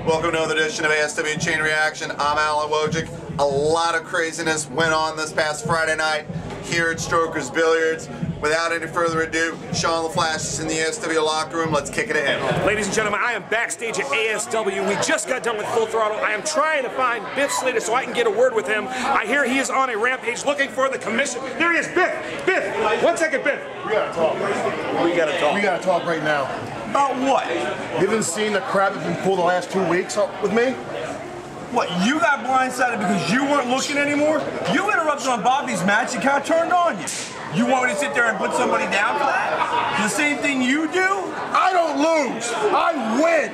Welcome to another edition of ASW Chain Reaction. I'm Alan Wojcik. A lot of craziness went on this past Friday night here at Strokers Billiards. Without any further ado, Sean LaFlash is in the ASW locker room. Let's kick it to him. Ladies and gentlemen, I am backstage at ASW. We just got done with Full Throttle. I am trying to find Biff Slater so I can get a word with him. I hear he is on a rampage looking for the commission. There he is, Biff! Biff! 1 second, Biff! We gotta talk. We gotta talk. We gotta talk right now. About what? You haven't seen the crap that's been pulled the last 2 weeks with me? What, you got blindsided because you weren't looking anymore? You interrupted on Bobby's match, it kind of turned on you. You want me to sit there and put somebody down for that? The same thing you do? I don't lose. I win.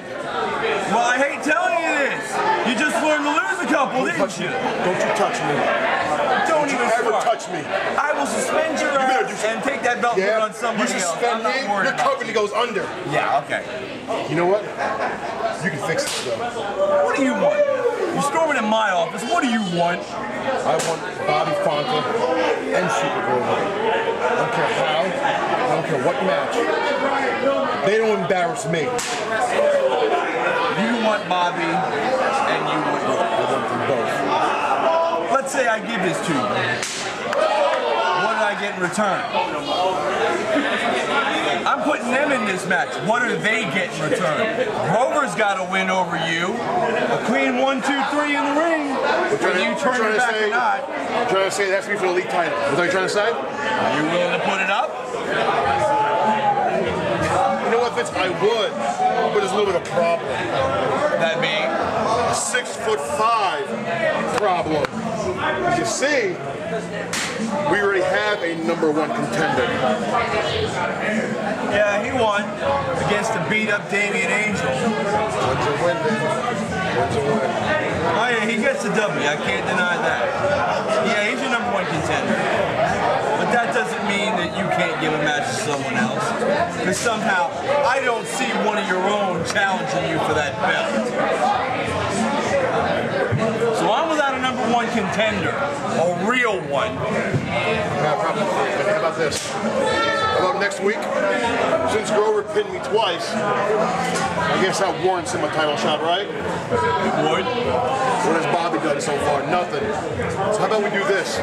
Well, I hate telling you this. You just learned to lose a couple, didn't you? Don't you touch me. Don't even ever start. touch me. I will suspend your ass and take that belt and put it on somebody you else. suspend I'm not me, worried your about company goes under. Yeah, okay. You know what? You can fix this though. What do you want? You're storming in my office. What do you want? I want Bobby Fonka and Super Bowl. I don't care how. I don't care what match. They don't embarrass me. You want Bobby and you want me. I want them both. Let's say I give this to you. What did I get in return? I'm putting them in this match. What do they get in return? Grover's got to win over you. A clean 1, 2, 3 in the ring. Whether you turn it back or not. I'm trying to say it has to be for the elite title. What are you trying to say? Are you willing to put it up? You know what, Vince? I would, but there's a little bit of a problem. That being? A 6'5" problem. As you see, we already have a #1 contender. Yeah, he won against the beat-up Damian Angel. When's a win, then? When's a win? Oh yeah, he gets the W. I can't deny that. Yeah, he's your #1 contender. But that doesn't mean that you can't give a match to someone else. Because somehow, I don't see one of your own challenging you for that belt. So I'm without a #1 contender, a real one. How about this? How about next week? Since Grover pinned me twice, I guess that warrants him a title shot, right? It would. What has Bobby done so far? Nothing. So how about we do this?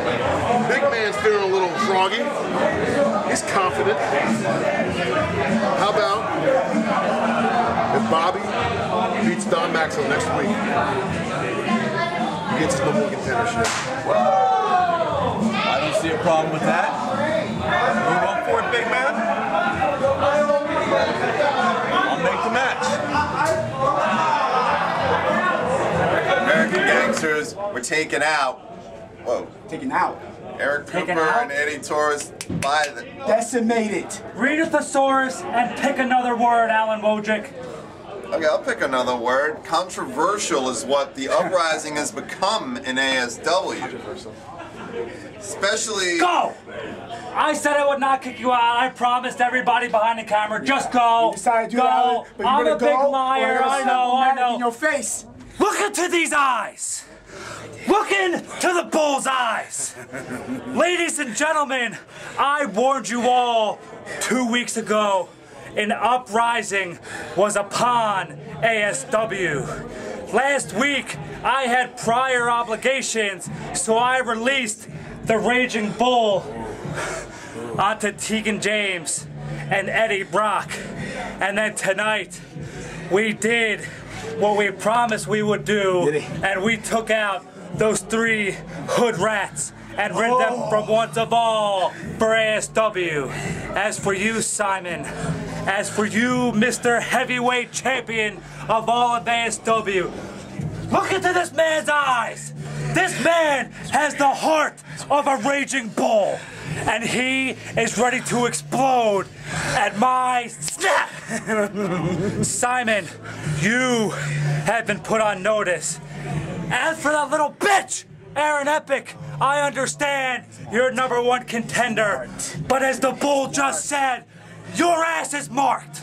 Big man's feeling a little froggy. He's confident. How about if Bobby beats Don Maxwell next week? He gets his #1 contendership. I don't see a problem with that. Move up for it, big man. I'll make the match. American Gangsters were taken out. Whoa. Taken out. Eric Taken Cooper out? and Eddie Torres by the... Decimated. Read a thesaurus and pick another word, Alan Wojcik. Okay, I'll pick another word. Controversial is what the uprising has become in ASW. Especially... Go! I said I would not kick you out. I promised everybody behind the camera, just go. You decided to do go. that, but I'm you're a gonna big go, liar. or I know. in your face. Look into these eyes. Look into the bull's eyes. Ladies and gentlemen, I warned you all 2 weeks ago. An uprising was upon ASW. Last week, I had prior obligations, so I released the Raging Bull onto Tegan James and Eddie Brock. And then tonight, we did what we promised we would do, and we took out those 3 hood rats and rid them from once of all for ASW. As for you, Simon, as for you, Mr. Heavyweight Champion of all of ASW, look into this man's eyes. This man has the heart of a raging bull, and he is ready to explode at my snap. Simon, you have been put on notice. As for that little bitch, Aaron Epic, I understand you're #1 contender, but as the bull just said, your ass is marked.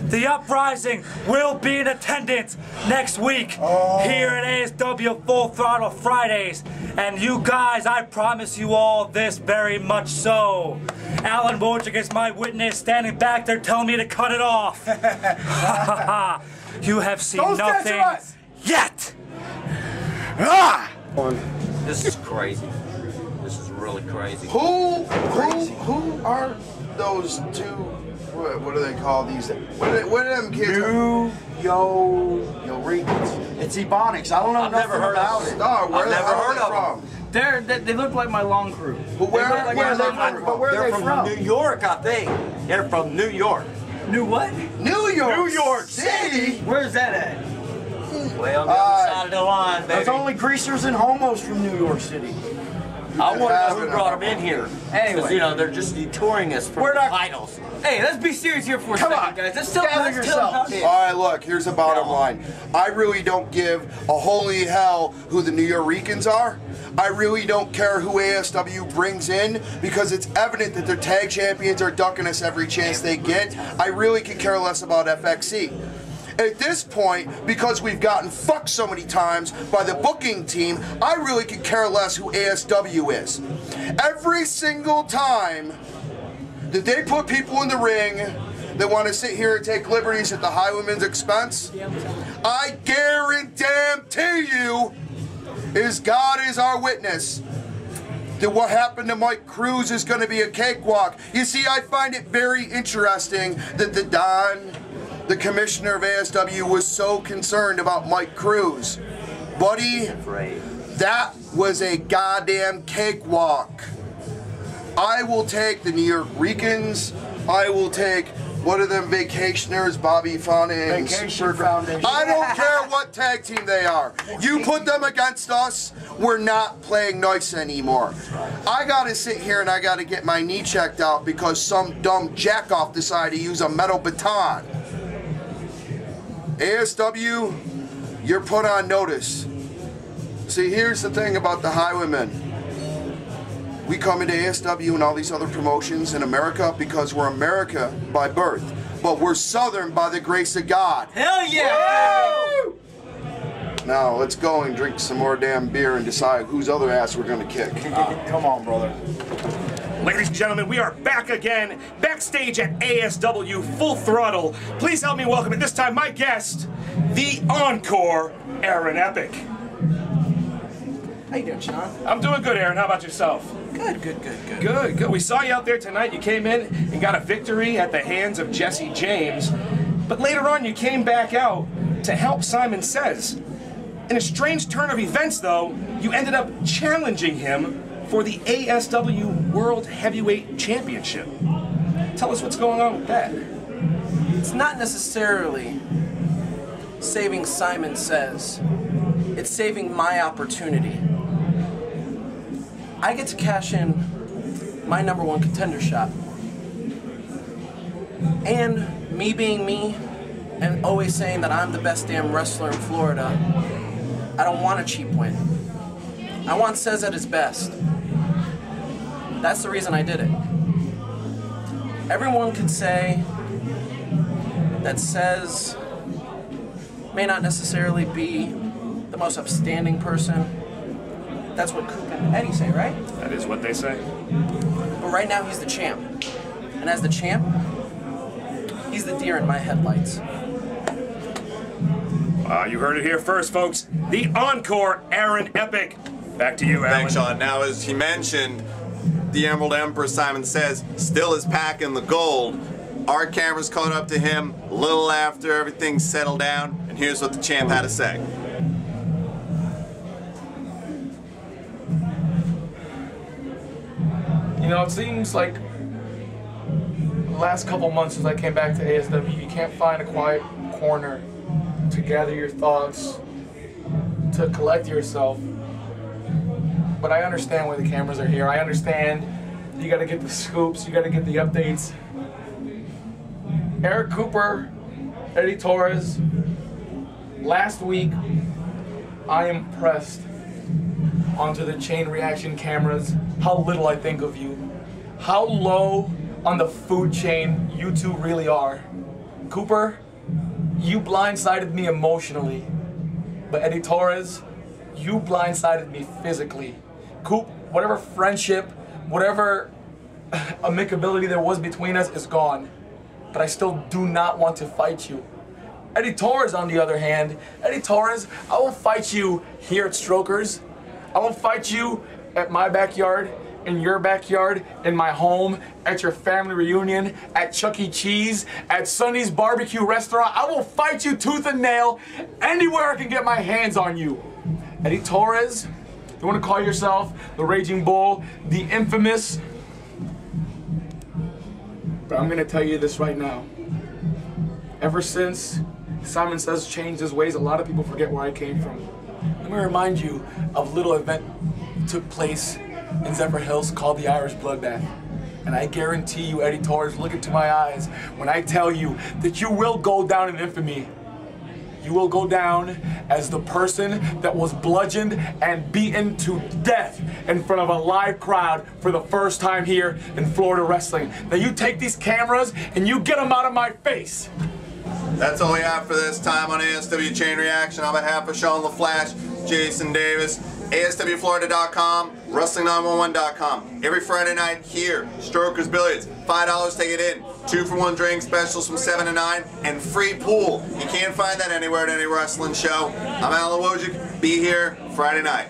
The uprising will be in attendance next week here at ASW Full Throttle Fridays. And you guys, I promise you all this very much so. Alan Wojcik is my witness, standing back there telling me to cut it off. You have seen Don't nothing censor us! yet. Ah! This is crazy. This is really crazy. Who are those two? What do they call these? What are them kids? Euricans. It's Ebonics. I don't know I've nothing never heard about of it. it. Oh, where I've the never hell heard are of they from? They look like my lawn crew. Where are they They're from? from New York, I think. They're from New York. New what? New York. New York City. Where's that at? Well, on the other side of the line, There's baby. only greasers and homos from New York City. I want to know who brought them in here. Anyway. Because, you know, they're just detouring us from We're the not- titles. Hey, let's be serious here for a Come second, on. guys. Let's tell Gather them yourselves. how it is. All right, look, here's the bottom line. I really don't give a holy hell who the New Euricans are. I really don't care who ASW brings in because it's evident that their tag champions are ducking us every chance they get. I really could care less about FXC. At this point, because we've gotten fucked so many times by the booking team, I really could care less who ASW is. Every single time that they put people in the ring that want to sit here and take liberties at the Highwayman's expense, I guarantee you, as God is our witness, that what happened to Mike Cruz is going to be a cakewalk. You see, I find it very interesting that the commissioner of ASW, was so concerned about Mike Cruz. Buddy, that was a goddamn cakewalk. I will take the New Euricans. I will take, what are them vacationers, Bobby Fana and Vacation Foundation. I don't care what tag team they are. You put them against us, we're not playing nice anymore. I gotta sit here and I gotta get my knee checked out because some dumb jackoff decided to use a metal baton. ASW, you're put on notice. See, here's the thing about the Highwaymen. We come into ASW and all these other promotions in America because we're America by birth, but we're Southern by the grace of God. Hell yeah! Woo! Now, let's go and drink some more damn beer and decide whose other ass we're gonna kick. Come on, brother. Ladies and gentlemen, we are back again, backstage at ASW Full Throttle. Please help me welcome at this time my guest, the Encore, Aaron Epic. How you doing, Sean? I'm doing good, Aaron. How about yourself? Good. Good. We saw you out there tonight. You came in and got a victory at the hands of Jesse James. But later on, you came back out to help Simon Says. In a strange turn of events, though, you ended up challenging him for the ASW World Heavyweight Championship. Tell us what's going on with that. It's not necessarily saving Simon Says. It's saving my opportunity. I get to cash in my #1 contender shot. And me being me and always saying that I'm the best damn wrestler in Florida, I don't want a cheap win. I want Says at his best. That's the reason I did it. Everyone could say that Says may not necessarily be the most upstanding person. That's what Coop and Eddie say, right? That is what they say. But right now he's the champ. And as the champ, he's the deer in my headlights. You heard it here first, folks. The Encore, Aaron Epic. Back to you, Aaron. Thanks, Sean. Now, as he mentioned, the Emerald Emperor, Simon Says, still is packing the gold. Our cameras caught up to him a little after everything settled down, and here's what the champ had to say. You know, it seems like the last couple months since I came back to ASW, you can't find a quiet corner to gather your thoughts, to collect yourself. But I understand why the cameras are here. I understand you gotta get the scoops, you gotta get the updates. Eric Cooper, Eddie Torres, last week I impressed onto the chain reaction cameras how little I think of you, how low on the food chain you two really are. Cooper, you blindsided me emotionally, but Eddie Torres, you blindsided me physically. Coop, whatever friendship, whatever amicability there was between us is gone, but I still do not want to fight you. Eddie Torres, on the other hand, Eddie Torres, I will fight you here at Strokers. I will fight you at my backyard, in your backyard, in my home, at your family reunion, at Chuck E. Cheese, at Sonny's Barbecue Restaurant. I will fight you tooth and nail anywhere I can get my hands on you. Eddie Torres, you want to call yourself the Raging Bull, the infamous, but I'm going to tell you this right now. Ever since Simon Says changed his ways, a lot of people forget where I came from. Let me remind you of a little event that took place in Zephyr Hills called the Irish Bloodbath. And I guarantee you, Eddie Torres, look into my eyes when I tell you that you will go down in infamy. You will go down as the person that was bludgeoned and beaten to death in front of a live crowd for the first time here in Florida wrestling. Now you take these cameras and you get them out of my face. That's all we have for this time on ASW Chain Reaction. On behalf of Sean LaFlash, Jason Davis, ASWFlorida.com, Wrestling911.com. Every Friday night here, Strokers Billiards. $5, take it in. 2-for-1 drink specials from 7 to 9, and free pool. You can't find that anywhere at any wrestling show. I'm Alan Wojcik. Be here Friday night.